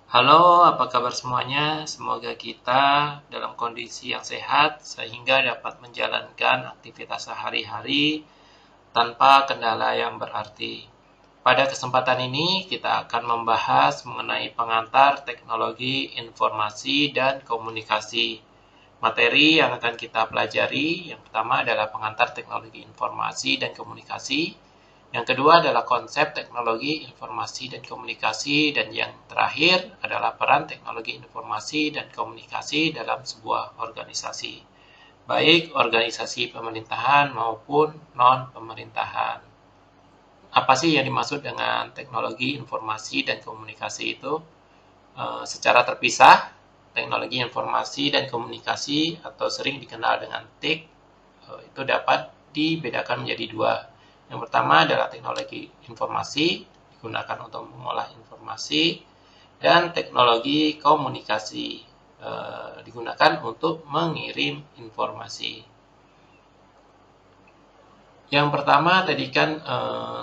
Halo, apa kabar semuanya? Semoga kita dalam kondisi yang sehat sehingga dapat menjalankan aktivitas sehari-hari tanpa kendala yang berarti. Pada kesempatan ini, kita akan membahas mengenai pengantar teknologi informasi dan komunikasi. Materi yang akan kita pelajari, yang pertama adalah pengantar teknologi informasi dan komunikasi. Yang kedua adalah konsep teknologi informasi dan komunikasi, dan yang terakhir adalah peran teknologi informasi dan komunikasi dalam sebuah organisasi, baik organisasi pemerintahan maupun non-pemerintahan. Apa sih yang dimaksud dengan teknologi informasi dan komunikasi itu? Secara terpisah, teknologi informasi dan komunikasi atau sering dikenal dengan TIK itu dapat dibedakan menjadi dua. Yang pertama adalah teknologi informasi, digunakan untuk mengolah informasi, dan teknologi komunikasi, digunakan untuk mengirim informasi. Yang pertama tadi kan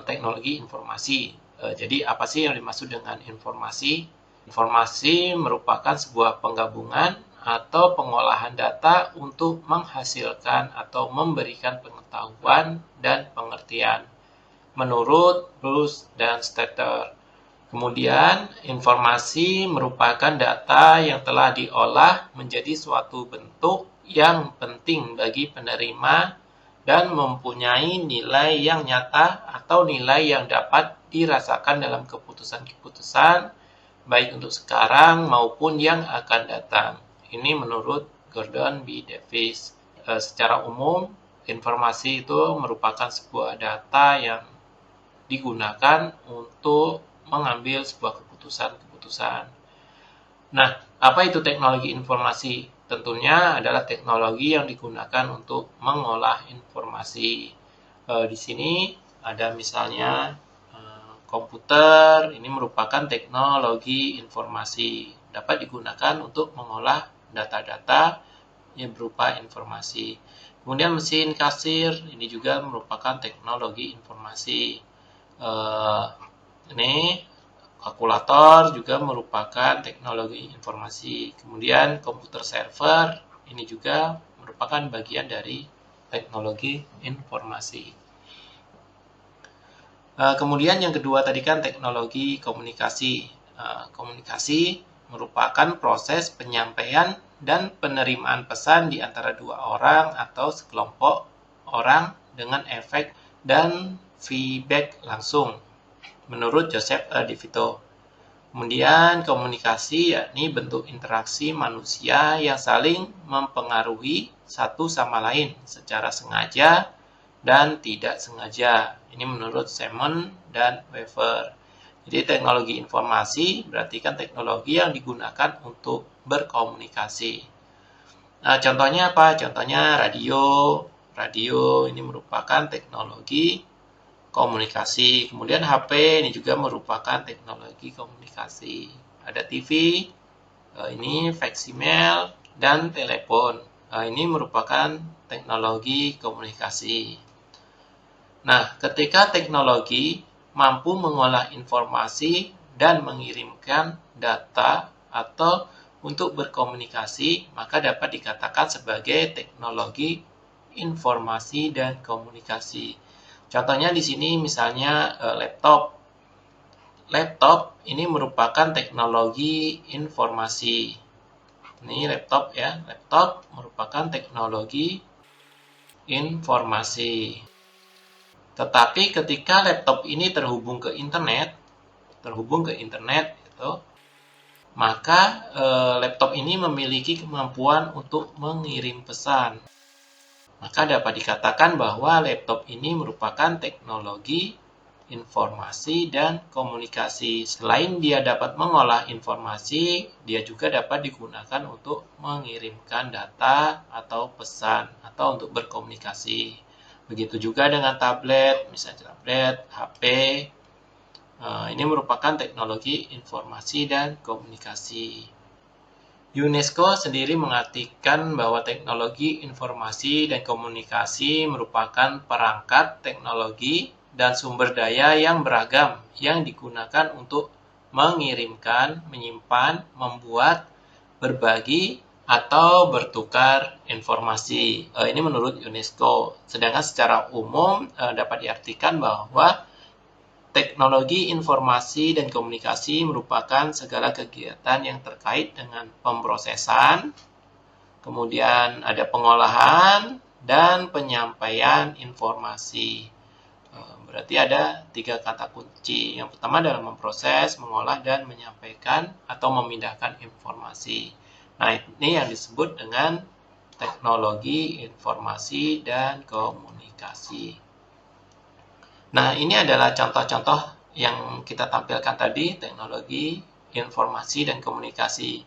teknologi informasi. Jadi apa sih yang dimaksud dengan informasi? Informasi merupakan sebuah penggabungan atau pengolahan data untuk menghasilkan atau memberikan pengetahuan dan pengertian menurut Bruce dan Stetter. Kemudian, informasi merupakan data yang telah diolah menjadi suatu bentuk yang penting bagi penerima dan mempunyai nilai yang nyata atau nilai yang dapat dirasakan dalam keputusan-keputusan baik untuk sekarang maupun yang akan datang. Ini menurut Gordon B. Davis. Secara umum, informasi itu merupakan sebuah data yang digunakan untuk mengambil sebuah keputusan-keputusan. Nah, apa itu teknologi informasi? Tentunya adalah teknologi yang digunakan untuk mengolah informasi. Di sini ada misalnya komputer, ini merupakan teknologi informasi. Dapat digunakan untuk mengolah data-data yang berupa informasi. Kemudian mesin kasir, ini juga merupakan teknologi informasi. Ini kalkulator juga merupakan teknologi informasi. Kemudian komputer server, ini juga merupakan bagian dari teknologi informasi. Kemudian yang kedua tadi kan teknologi komunikasi. Komunikasi merupakan proses penyampaian dan penerimaan pesan di antara dua orang atau sekelompok orang dengan efek dan feedback langsung, menurut Joseph DeVito. Kemudian komunikasi yakni bentuk interaksi manusia yang saling mempengaruhi satu sama lain secara sengaja dan tidak sengaja. Ini menurut Simon dan Weaver. Jadi teknologi informasi berarti kan teknologi yang digunakan untuk berkomunikasi. Nah, contohnya apa? Contohnya radio. Radio ini merupakan teknologi komunikasi. Kemudian HP ini juga merupakan teknologi komunikasi. Ada TV, ini faksimiles, dan telepon. Ini merupakan teknologi komunikasi. Nah, ketika teknologi mampu mengolah informasi dan mengirimkan data atau untuk berkomunikasi, maka dapat dikatakan sebagai teknologi informasi dan komunikasi. Contohnya di sini misalnya laptop. Laptop ini merupakan teknologi informasi. Ini laptop ya, laptop merupakan teknologi informasi. Tetapi ketika laptop ini terhubung ke internet itu, maka laptop ini memiliki kemampuan untuk mengirim pesan. Maka dapat dikatakan bahwa laptop ini merupakan teknologi informasi dan komunikasi. Selain dia dapat mengolah informasi, dia juga dapat digunakan untuk mengirimkan data atau pesan atau untuk berkomunikasi. Begitu juga dengan tablet, misalnya tablet, HP. Ini merupakan teknologi informasi dan komunikasi. UNESCO sendiri mengartikan bahwa teknologi informasi dan komunikasi merupakan perangkat teknologi dan sumber daya yang beragam yang digunakan untuk mengirimkan, menyimpan, membuat, berbagi, atau bertukar informasi. Ini menurut UNESCO. Sedangkan secara umum dapat diartikan bahwa teknologi informasi dan komunikasi merupakan segala kegiatan yang terkait dengan pemrosesan, kemudian ada pengolahan, dan penyampaian informasi. Berarti ada 3 kata kunci. Yang pertama adalah memproses, mengolah, dan menyampaikan atau memindahkan informasi. Nah, ini yang disebut dengan teknologi informasi dan komunikasi. Nah, ini adalah contoh-contoh yang kita tampilkan tadi, teknologi informasi dan komunikasi.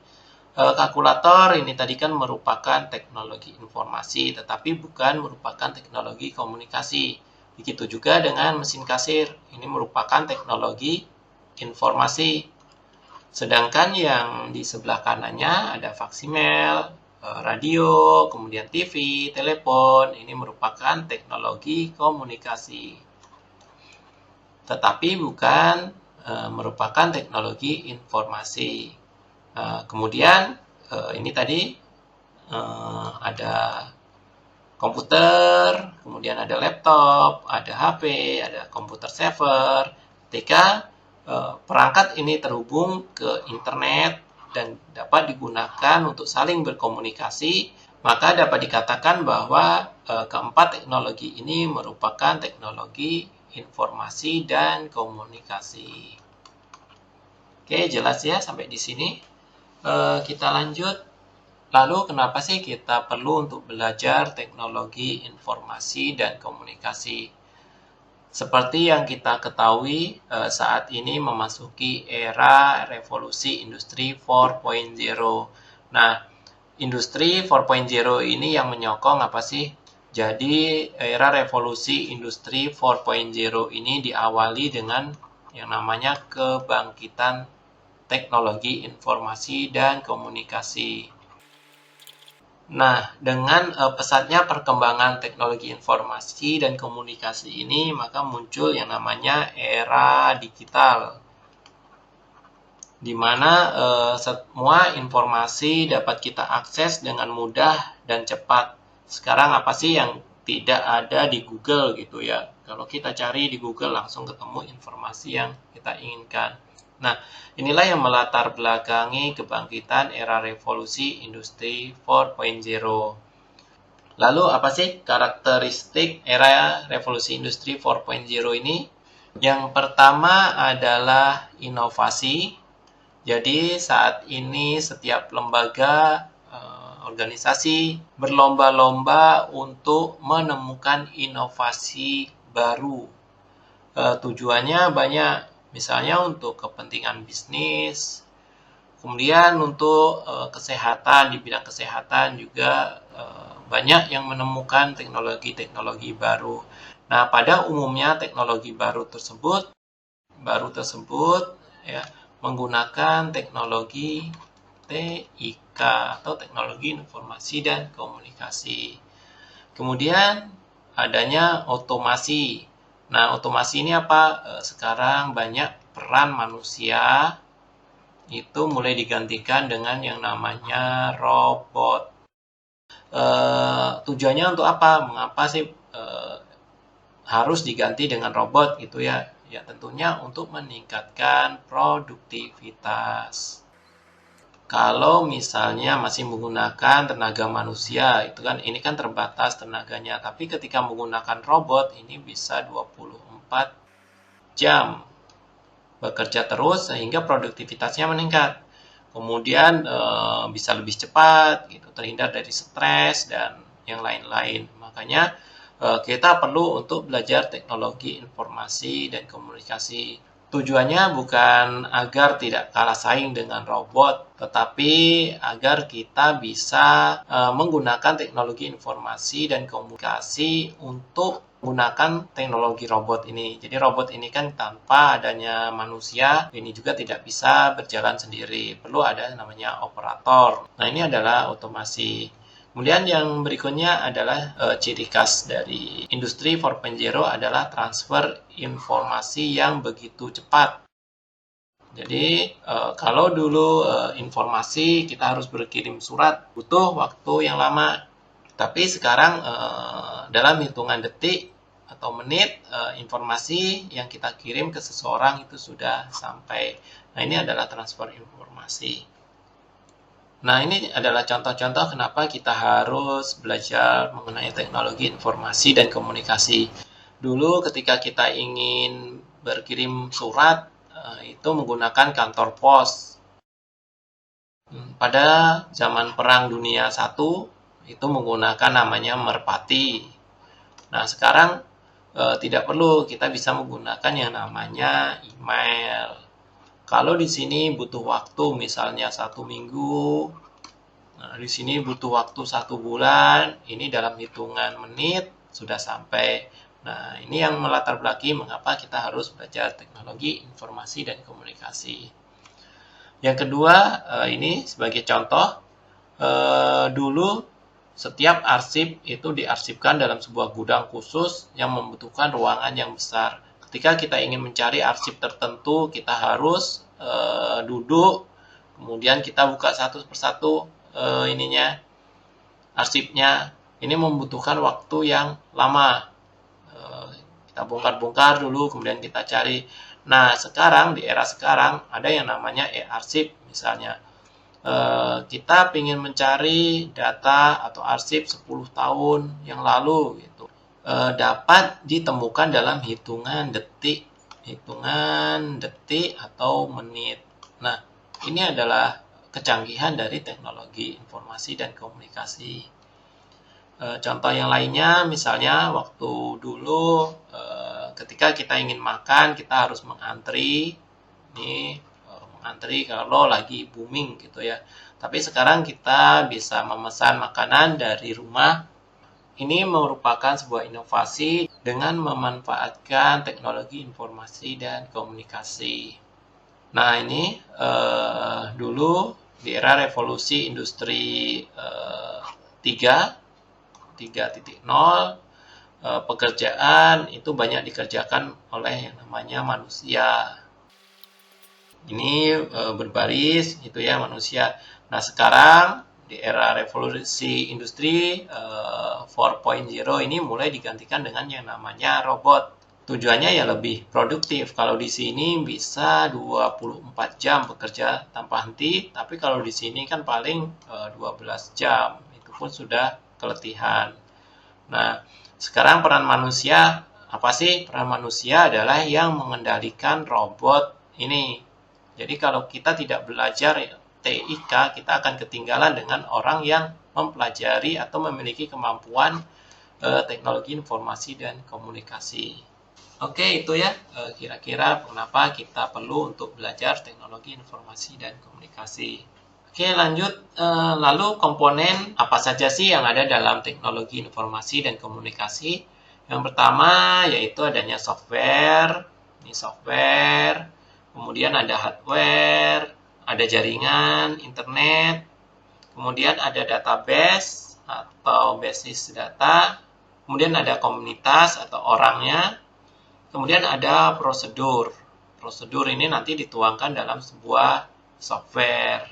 Kalkulator ini tadi kan merupakan teknologi informasi, tetapi bukan merupakan teknologi komunikasi. Begitu juga dengan mesin kasir, ini merupakan teknologi informasi. Sedangkan yang di sebelah kanannya ada faksimil, radio, kemudian TV, telepon, ini merupakan teknologi komunikasi. Tetapi bukan merupakan teknologi informasi. Kemudian ini tadi ada komputer, kemudian ada laptop, ada HP, ada komputer saver. Ketika perangkat ini terhubung ke internet dan dapat digunakan untuk saling berkomunikasi, maka dapat dikatakan bahwa keempat teknologi ini merupakan teknologi informasi dan komunikasi. Oke, jelas ya sampai di sini. Kita lanjut. Lalu kenapa sih kita perlu untuk belajar teknologi informasi dan komunikasi? Seperti yang kita ketahui, saat ini memasuki era revolusi industri 4.0. Nah, industri 4.0 ini yang menyokong apa sih? Jadi, era revolusi industri 4.0 ini diawali dengan yang namanya kebangkitan teknologi informasi dan komunikasi. Nah, dengan pesatnya perkembangan teknologi informasi dan komunikasi ini, maka muncul yang namanya era digital, di mana semua informasi dapat kita akses dengan mudah dan cepat. Sekarang apa sih yang tidak ada di Google gitu ya? Kalau kita cari di Google langsung ketemu informasi yang kita inginkan. Nah, inilah yang melatar belakangi kebangkitan era revolusi industri 4.0. Lalu apa sih karakteristik era revolusi industri 4.0 ini? Yang pertama adalah inovasi. Jadi saat ini setiap lembaga, organisasi berlomba-lomba untuk menemukan inovasi baru. Tujuannya banyak. Misalnya untuk kepentingan bisnis, kemudian untuk kesehatan, di bidang kesehatan juga banyak yang menemukan teknologi-teknologi baru. Nah, pada umumnya teknologi baru tersebut ya, menggunakan teknologi TIK atau teknologi informasi dan komunikasi. Kemudian adanya otomasi. Nah, otomasi ini apa? Sekarang banyak peran manusia itu mulai digantikan dengan yang namanya robot. Tujuannya untuk apa? Mengapa sih harus diganti dengan robot gitu ya? Ya tentunya untuk meningkatkan produktivitas. Kalau misalnya masih menggunakan tenaga manusia, itu kan ini kan terbatas tenaganya. Tapi ketika menggunakan robot, ini bisa 24 jam bekerja terus sehingga produktivitasnya meningkat. Kemudian bisa lebih cepat, gitu, terhindar dari stres dan yang lain-lain. Makanya kita perlu untuk belajar teknologi informasi dan komunikasi. Tujuannya bukan agar tidak kalah saing dengan robot, tetapi agar kita bisa menggunakan teknologi informasi dan komunikasi untuk menggunakan teknologi robot ini. Jadi robot ini kan tanpa adanya manusia, ini juga tidak bisa berjalan sendiri. Perlu ada namanya operator. Nah, ini adalah otomasi. Kemudian yang berikutnya adalah ciri khas dari industri 4.0 adalah transfer informasi yang begitu cepat. Jadi kalau dulu informasi kita harus berkirim surat butuh waktu yang lama, tapi sekarang dalam hitungan detik atau menit informasi yang kita kirim ke seseorang itu sudah sampai. Nah, ini adalah transfer informasi. Nah, ini adalah contoh-contoh kenapa kita harus belajar mengenai teknologi informasi dan komunikasi. Dulu ketika kita ingin berkirim surat, itu menggunakan kantor pos. Pada zaman Perang Dunia I, itu menggunakan namanya merpati. Nah, sekarang tidak perlu, kita bisa menggunakan yang namanya email. Kalau di sini butuh waktu, misalnya 1 minggu, nah, di sini butuh waktu 1 bulan, ini dalam hitungan menit sudah sampai. Nah, ini yang melatar belakangi mengapa kita harus belajar teknologi informasi dan komunikasi. Yang kedua, ini sebagai contoh, dulu setiap arsip itu diarsipkan dalam sebuah gudang khusus yang membutuhkan ruangan yang besar. Ketika kita ingin mencari arsip tertentu, kita harus duduk, kemudian kita buka satu persatu arsipnya. Ini membutuhkan waktu yang lama. Kita bongkar-bongkar dulu, kemudian kita cari. Nah, sekarang di era sekarang ada yang namanya e-arsip misalnya. Kita ingin mencari data atau arsip 10 tahun yang lalu gitu. Dapat ditemukan dalam hitungan detik atau menit. Nah, ini adalah kecanggihan dari teknologi informasi dan komunikasi. Contoh yang lainnya, misalnya waktu dulu ketika kita ingin makan, kita harus mengantri. Ini mengantri kalau lagi booming gitu ya. Tapi sekarang kita bisa memesan makanan dari rumah. Ini merupakan sebuah inovasi dengan memanfaatkan teknologi informasi dan komunikasi. Nah, ini dulu di era revolusi industri 3.0, pekerjaan itu banyak dikerjakan oleh yang namanya manusia. Ini berbaris gitu ya manusia. Nah, sekarang di era revolusi industri 4.0 ini mulai digantikan dengan yang namanya robot. Tujuannya ya lebih produktif. Kalau di sini bisa 24 jam bekerja tanpa henti, tapi kalau di sini kan paling 12 jam. Itu pun sudah keletihan. Nah, sekarang peran manusia, apa sih? Peran manusia adalah yang mengendalikan robot ini. Jadi kalau kita tidak belajar TIK, kita akan ketinggalan dengan orang yang mempelajari atau memiliki kemampuan teknologi informasi dan komunikasi. Oke, itu ya kira-kira kenapa kita perlu untuk belajar teknologi informasi dan komunikasi. Oke, lanjut. Lalu komponen apa saja sih yang ada dalam teknologi informasi dan komunikasi? Yang pertama yaitu adanya software. Ini software. Kemudian ada hardware, ada jaringan, internet. Kemudian ada database atau basis data. Kemudian ada komunitas atau orangnya. Kemudian ada prosedur. Prosedur ini nanti dituangkan dalam sebuah software.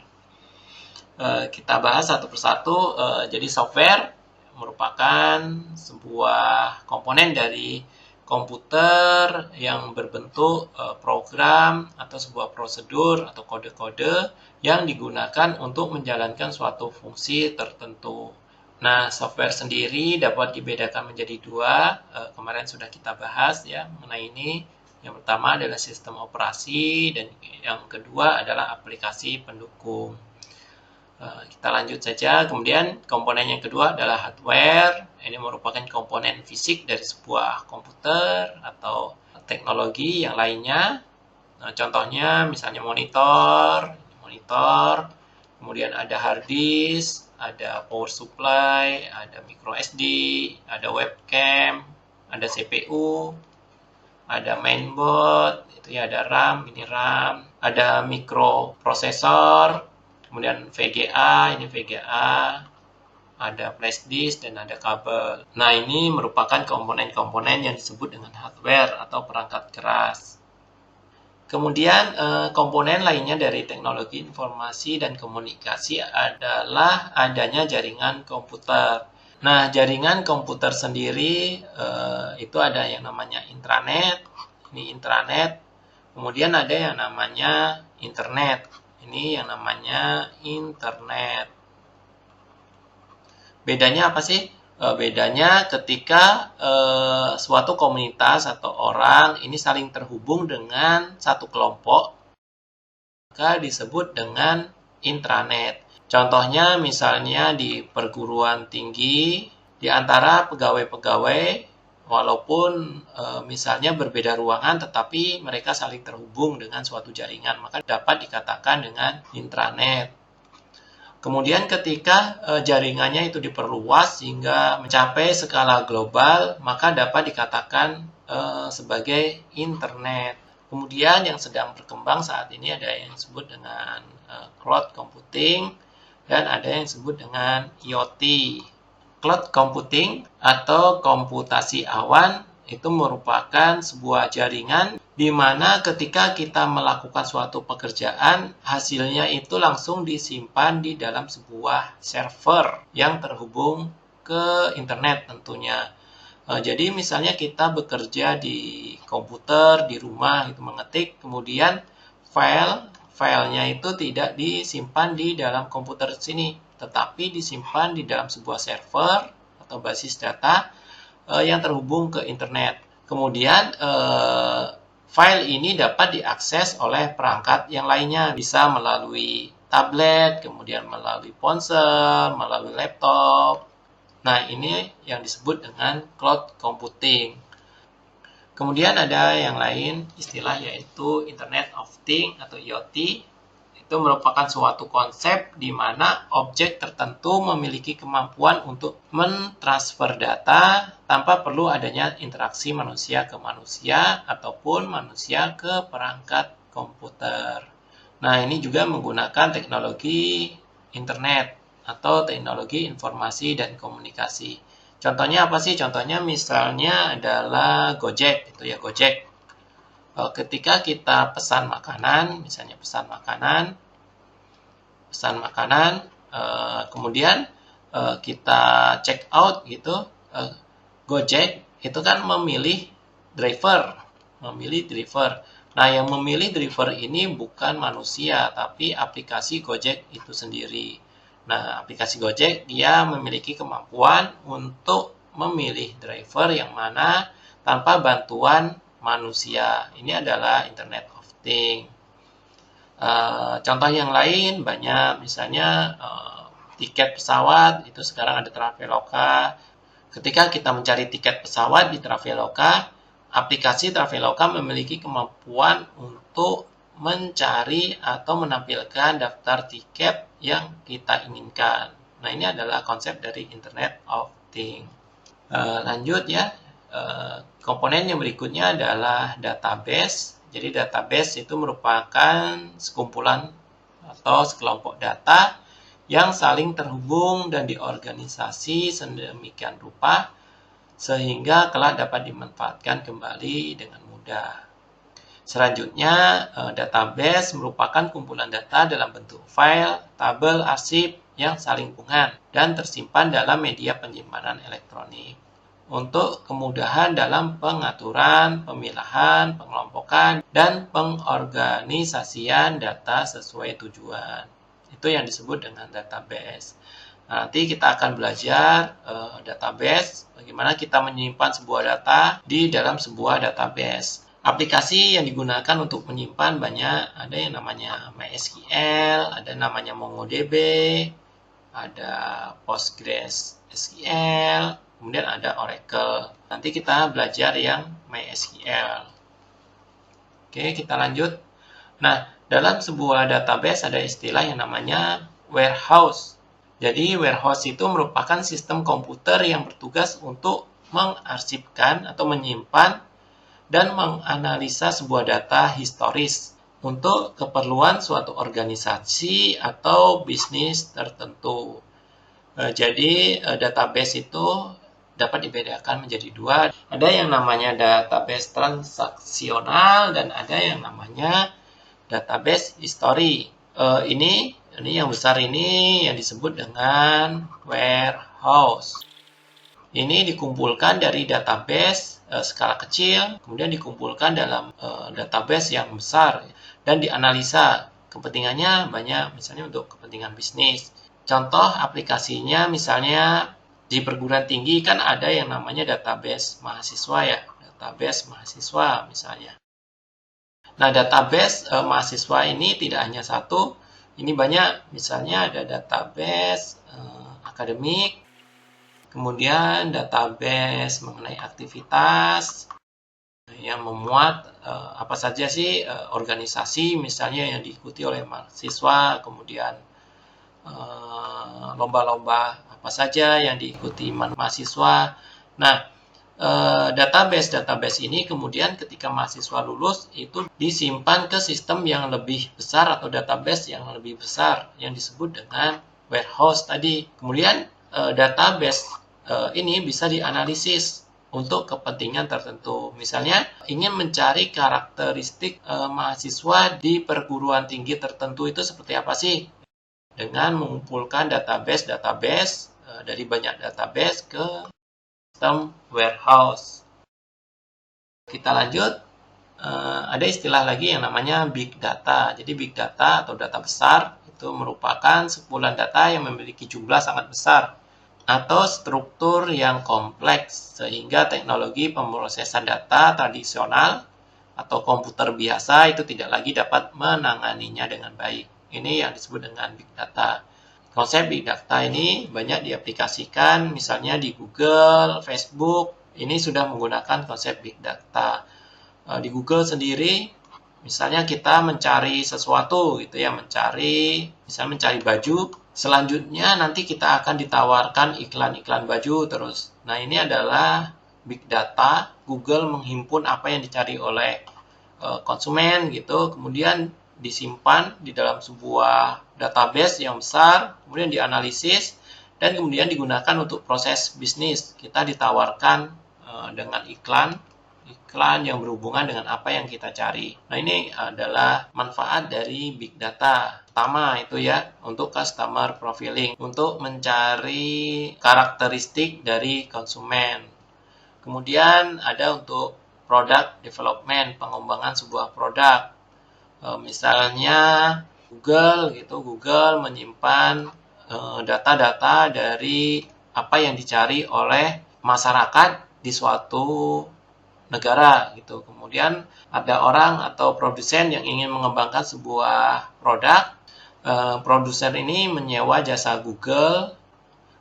Kita bahas satu persatu. Jadi software merupakan sebuah komponen dari komputer yang berbentuk program atau sebuah prosedur atau kode-kode yang digunakan untuk menjalankan suatu fungsi tertentu. Nah, software sendiri dapat dibedakan menjadi dua. Kemarin sudah kita bahas ya mengenai ini. Yang pertama adalah sistem operasi dan yang kedua adalah aplikasi pendukung. Kita lanjut saja. Kemudian komponen yang kedua adalah hardware. Ini merupakan komponen fisik dari sebuah komputer atau teknologi yang lainnya. Nah, contohnya misalnya monitor, kemudian ada hard disk, ada power supply, ada micro SD, ada webcam, ada CPU, ada mainboard, itu ya ada RAM, ini RAM, ada mikroprosesor, kemudian VGA, ini VGA, ada flash disk dan ada kabel. Nah, ini merupakan komponen-komponen yang disebut dengan hardware atau perangkat keras. Kemudian komponen lainnya dari teknologi informasi dan komunikasi adalah adanya jaringan komputer. Nah, jaringan komputer sendiri itu ada yang namanya intranet, ini intranet. Kemudian ada yang namanya internet, ini yang namanya internet. Bedanya apa sih? Bedanya ketika suatu komunitas atau orang ini saling terhubung dengan satu kelompok, maka disebut dengan intranet. Contohnya misalnya di perguruan tinggi, di antara pegawai-pegawai, walaupun misalnya berbeda ruangan, tetapi mereka saling terhubung dengan suatu jaringan, maka dapat dikatakan dengan intranet. Kemudian ketika jaringannya itu diperluas hingga mencapai skala global, maka dapat dikatakan sebagai internet. Kemudian yang sedang berkembang saat ini ada yang disebut dengan cloud computing dan ada yang disebut dengan IoT. Cloud computing atau komputasi awan itu merupakan sebuah jaringan di mana ketika kita melakukan suatu pekerjaan, hasilnya itu langsung disimpan di dalam sebuah server yang terhubung ke internet tentunya. Jadi misalnya kita bekerja di komputer, di rumah, itu mengetik, kemudian filenya itu tidak disimpan di dalam komputer sini, tetapi disimpan di dalam sebuah server atau basis data yang terhubung ke internet. Kemudian file ini dapat diakses oleh perangkat yang lainnya, bisa melalui tablet, kemudian melalui ponsel, melalui laptop. Nah, ini yang disebut dengan cloud computing. Kemudian ada yang lain istilah yaitu Internet of Things atau IoT. Itu merupakan suatu konsep di mana objek tertentu memiliki kemampuan untuk mentransfer data tanpa perlu adanya interaksi manusia ke manusia ataupun manusia ke perangkat komputer. Nah, ini juga menggunakan teknologi internet atau teknologi informasi dan komunikasi. Contohnya apa sih? Contohnya misalnya adalah Gojek, itu ya Gojek. Ketika kita pesan makanan, misalnya pesan makanan, kemudian kita check out gitu, Gojek itu kan memilih driver. Nah, yang memilih driver ini bukan manusia, tapi aplikasi Gojek itu sendiri. Nah, aplikasi Gojek dia memiliki kemampuan untuk memilih driver yang mana tanpa bantuan manusia. Ini adalah Internet of Things. Contoh yang lain banyak, misalnya tiket pesawat, itu sekarang ada Traveloka. Ketika kita mencari tiket pesawat di Traveloka, aplikasi Traveloka memiliki kemampuan untuk mencari atau menampilkan daftar tiket yang kita inginkan. Nah, ini adalah konsep dari Internet of Things. Lanjut ya. Komponen yang berikutnya adalah database. Jadi database itu merupakan sekumpulan atau sekelompok data yang saling terhubung dan diorganisasi sedemikian rupa sehingga kelak dapat dimanfaatkan kembali dengan mudah. Selanjutnya, database merupakan kumpulan data dalam bentuk file, tabel, arsip yang saling hubungan dan tersimpan dalam media penyimpanan elektronik. Untuk kemudahan dalam pengaturan, pemilahan, pengelompokan, dan pengorganisasian data sesuai tujuan. Itu yang disebut dengan database. Nanti kita akan belajar database, bagaimana kita menyimpan sebuah data di dalam sebuah database. Aplikasi yang digunakan untuk menyimpan banyak, ada yang namanya MySQL, ada yang namanya MongoDB, ada PostgreSQL, kemudian ada Oracle. Nanti kita belajar yang MySQL. Oke, kita lanjut. Nah, dalam sebuah database ada istilah yang namanya warehouse. Jadi, warehouse itu merupakan sistem komputer yang bertugas untuk mengarsipkan atau menyimpan dan menganalisa sebuah data historis untuk keperluan suatu organisasi atau bisnis tertentu. Jadi, database itu dapat dibedakan menjadi dua. Ada yang namanya database transaksional dan ada yang namanya database history. Ini yang besar ini yang disebut dengan warehouse. Ini dikumpulkan dari database skala kecil, kemudian dikumpulkan dalam database yang besar dan dianalisa. Kepentingannya banyak, misalnya untuk kepentingan bisnis. Contoh aplikasinya misalnya di perguruan tinggi kan ada yang namanya database mahasiswa ya, database mahasiswa misalnya. Nah, database mahasiswa ini tidak hanya satu, ini banyak, misalnya ada database akademik, kemudian database mengenai aktivitas yang memuat apa saja sih organisasi misalnya yang diikuti oleh mahasiswa, kemudian lomba-lomba apa saja yang diikuti mahasiswa. Nah, database ini kemudian ketika mahasiswa lulus itu disimpan ke sistem yang lebih besar atau database yang lebih besar yang disebut dengan warehouse tadi. Kemudian database ini bisa dianalisis untuk kepentingan tertentu. Misalnya ingin mencari karakteristik mahasiswa di perguruan tinggi tertentu itu seperti apa sih? Dengan mengumpulkan database dari banyak database ke sistem warehouse. Kita lanjut, ada istilah lagi yang namanya big data. Jadi big data atau data besar itu merupakan sekumpulan data yang memiliki jumlah sangat besar atau struktur yang kompleks sehingga teknologi pemrosesan data tradisional atau komputer biasa itu tidak lagi dapat menanganinya dengan baik. Ini yang disebut dengan big data. Konsep big data ini banyak diaplikasikan misalnya di Google, Facebook, ini sudah menggunakan konsep big data. Di Google sendiri, misalnya kita mencari sesuatu gitu ya, misalnya mencari baju, selanjutnya nanti kita akan ditawarkan iklan-iklan baju terus. Nah, ini adalah big data, Google menghimpun apa yang dicari oleh konsumen gitu, kemudian disimpan di dalam sebuah database yang besar, kemudian dianalisis, dan kemudian digunakan untuk proses bisnis. Kita ditawarkan dengan iklan yang berhubungan dengan apa yang kita cari. Nah, ini adalah manfaat dari big data. Pertama itu ya, untuk customer profiling, untuk mencari karakteristik dari konsumen. Kemudian ada untuk product development, pengembangan sebuah produk. Misalnya Google menyimpan data-data dari apa yang dicari oleh masyarakat di suatu negara gitu. Kemudian ada orang atau produsen yang ingin mengembangkan sebuah produk. Produsen ini menyewa jasa Google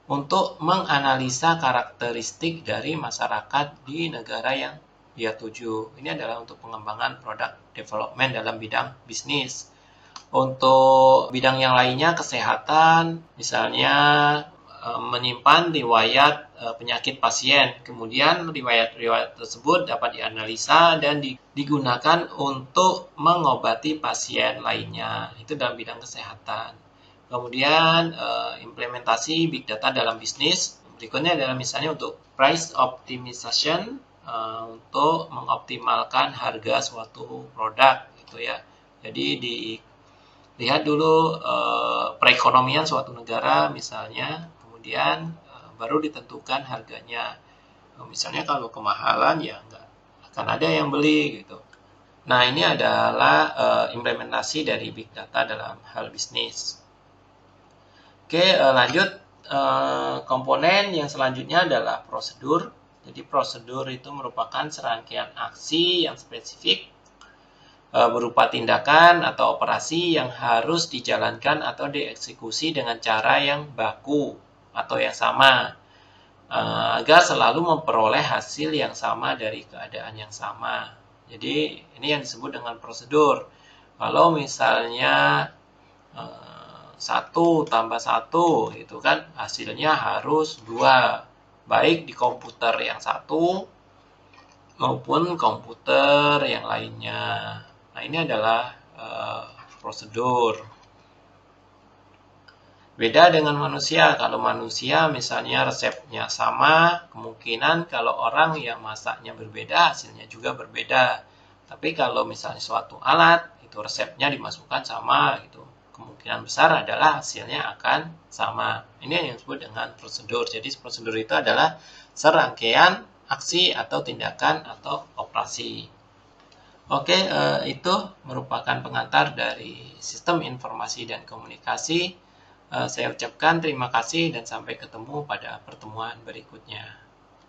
untuk menganalisa karakteristik dari masyarakat di negara yang dia tuju. Ini adalah untuk pengembangan produk development dalam bidang bisnis. Untuk bidang yang lainnya, kesehatan, misalnya menyimpan riwayat penyakit pasien. Kemudian riwayat-riwayat tersebut dapat dianalisa dan digunakan untuk mengobati pasien lainnya. Itu dalam bidang kesehatan. Kemudian implementasi big data dalam bisnis. Berikutnya adalah misalnya untuk price optimization, untuk mengoptimalkan harga suatu produk gitu ya. Jadi dilihat dulu perekonomian suatu negara misalnya, kemudian baru ditentukan harganya. Misalnya kalau kemahalan ya nggak akan ada yang beli gitu. Nah, ini adalah implementasi dari big data dalam hal bisnis. Oke, lanjut. Komponen yang selanjutnya adalah prosedur. Jadi prosedur itu merupakan serangkaian aksi yang spesifik berupa tindakan atau operasi yang harus dijalankan atau dieksekusi dengan cara yang baku atau yang sama agar selalu memperoleh hasil yang sama dari keadaan yang sama. Jadi ini yang disebut dengan prosedur. Kalau misalnya 1 tambah 1 itu kan hasilnya harus 2. Baik di komputer yang satu maupun komputer yang lainnya. Nah, ini adalah prosedur. Beda dengan manusia, kalau manusia misalnya resepnya sama, kemungkinan kalau orang yang masaknya berbeda, hasilnya juga berbeda. Tapi kalau misalnya suatu alat, itu resepnya dimasukkan sama, gitu. Kemungkinan besar adalah hasilnya akan sama. Ini yang disebut dengan prosedur. Jadi prosedur itu adalah serangkaian aksi atau tindakan atau operasi. Oke, itu merupakan pengantar dari sistem informasi dan komunikasi. Saya ucapkan terima kasih dan sampai ketemu pada pertemuan berikutnya.